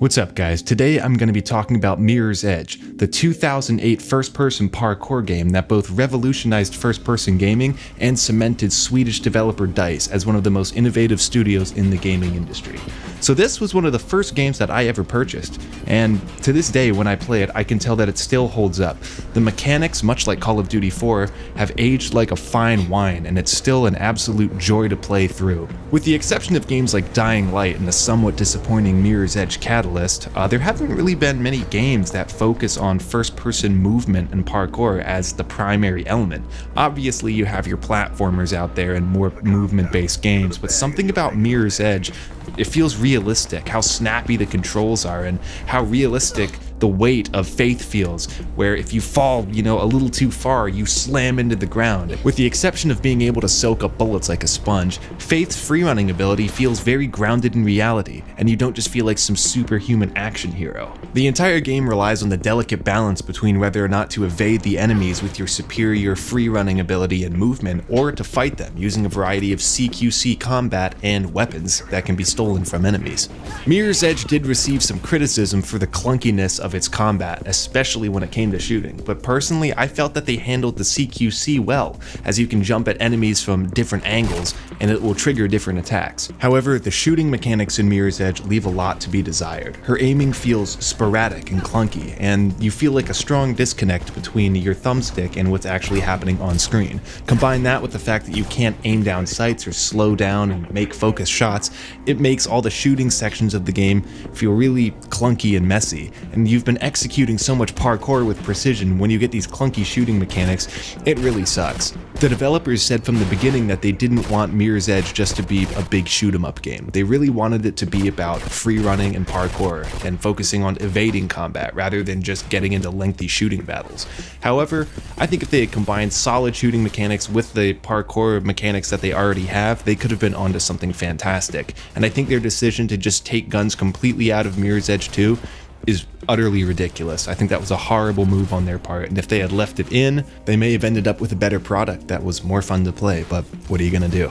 What's up guys, today I'm going to be talking about Mirror's Edge, the 2008 first-person parkour game that both revolutionized first-person gaming and cemented Swedish developer DICE as one of the most innovative studios in the gaming industry. So this was one of the first games that I ever purchased, and to this day when I play it I can tell that it still holds up. The mechanics, much like Call of Duty 4, have aged like a fine wine and it's still an absolute joy to play through. With the exception of games like Dying Light and the somewhat disappointing Mirror's Edge catalyst, there haven't really been many games that focus on first-person movement and parkour as the primary element. Obviously you have your platformers out there and more movement-based games, but something about Mirror's Edge, it feels realistic, how snappy the controls are and how realistic the weight of Faith feels, where if you fall, a little too far, you slam into the ground. With the exception of being able to soak up bullets like a sponge, Faith's freerunning ability feels very grounded in reality, and you don't just feel like some superhuman action hero. The entire game relies on the delicate balance between whether or not to evade the enemies with your superior freerunning ability and movement, or to fight them using a variety of CQC combat and weapons that can be stolen from enemies. Mirror's Edge did receive some criticism for the clunkiness of its combat, especially when it came to shooting, but personally I felt that they handled the CQC well, as you can jump at enemies from different angles and it will trigger different attacks. However, the shooting mechanics in Mirror's Edge leave a lot to be desired. Her aiming feels sporadic and clunky, and you feel like a strong disconnect between your thumbstick and what's actually happening on screen. Combine that with the fact that you can't aim down sights or slow down and make focused shots, it makes all the shooting sections of the game feel really clunky and messy, and you've been executing so much parkour with precision. When you get these clunky shooting mechanics, it really sucks. The developers said from the beginning that they didn't want Mirror's Edge just to be a big shoot 'em up game. They really wanted it to be about free running and parkour and focusing on evading combat rather than just getting into lengthy shooting battles. However, I think if they had combined solid shooting mechanics with the parkour mechanics that they already have, they could have been onto something fantastic. And I think their decision to just take guns completely out of Mirror's Edge 2 is utterly ridiculous. I think that was a horrible move on their part, and if they had left it in, they may have ended up with a better product that was more fun to play, but what are you gonna do?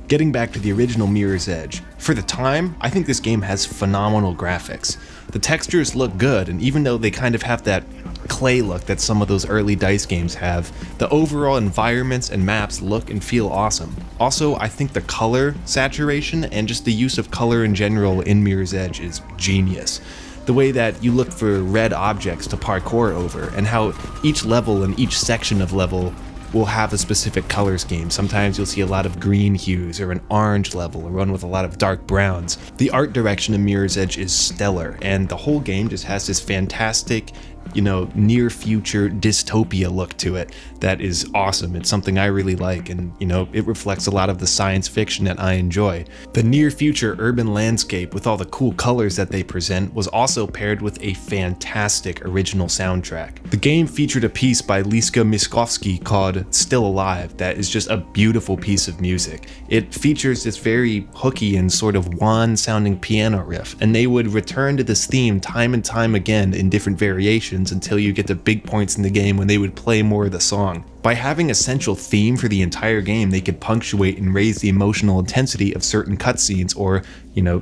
Getting back to the original Mirror's Edge, for the time, I think this game has phenomenal graphics. The textures look good, and even though they kind of have that clay look that some of those early DICE games have, the overall environments and maps look and feel awesome. Also, I think the color saturation and just the use of color in general in Mirror's Edge is genius. The way that you look for red objects to parkour over, and how each level and each section of level will have a specific color scheme. Sometimes you'll see a lot of green hues or an orange level or one with a lot of dark browns. The art direction in Mirror's Edge is stellar, and the whole game just has this fantastic, near future dystopia look to it that is awesome. It's something I really like, and it reflects a lot of the science fiction that I enjoy. The near future urban landscape with all the cool colors that they present was also paired with a fantastic original soundtrack. The game featured a piece by Liska Miskovsky called Still Alive that is just a beautiful piece of music. It features this very hooky and sort of wan sounding piano riff, and they would return to this theme time and time again in different variations until you get to big points in the game when they would play more of the song. By having a central theme for the entire game, they could punctuate and raise the emotional intensity of certain cutscenes or,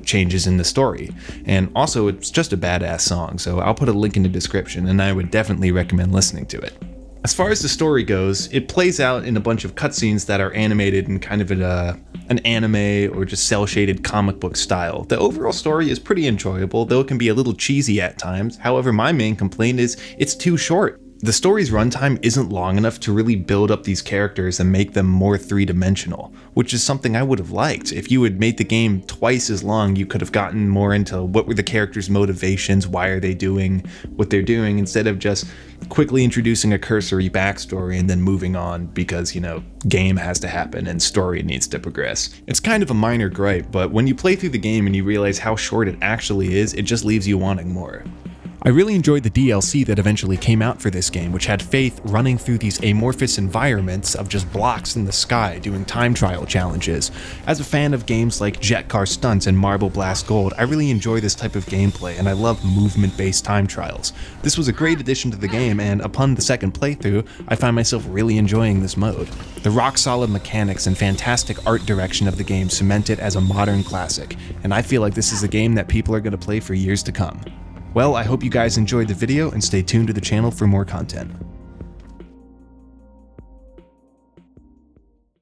changes in the story. And also, it's just a badass song, so I'll put a link in the description, and I would definitely recommend listening to it. As far as the story goes, it plays out in a bunch of cutscenes that are animated in kind of an anime or just cel-shaded comic book style. The overall story is pretty enjoyable, though it can be a little cheesy at times. However, my main complaint is it's too short. The story's runtime isn't long enough to really build up these characters and make them more three-dimensional, which is something I would have liked. If you had made the game twice as long, you could have gotten more into what were the characters' motivations, why are they doing what they're doing, instead of just quickly introducing a cursory backstory and then moving on because, game has to happen and story needs to progress. It's kind of a minor gripe, but when you play through the game and you realize how short it actually is, it just leaves you wanting more. I really enjoyed the DLC that eventually came out for this game, which had Faith running through these amorphous environments of just blocks in the sky doing time trial challenges. As a fan of games like Jet Car Stunts and Marble Blast Gold, I really enjoy this type of gameplay and I love movement-based time trials. This was a great addition to the game, and upon the second playthrough, I find myself really enjoying this mode. The rock-solid mechanics and fantastic art direction of the game cement it as a modern classic, and I feel like this is a game that people are going to play for years to come. Well, I hope you guys enjoyed the video and stay tuned to the channel for more content.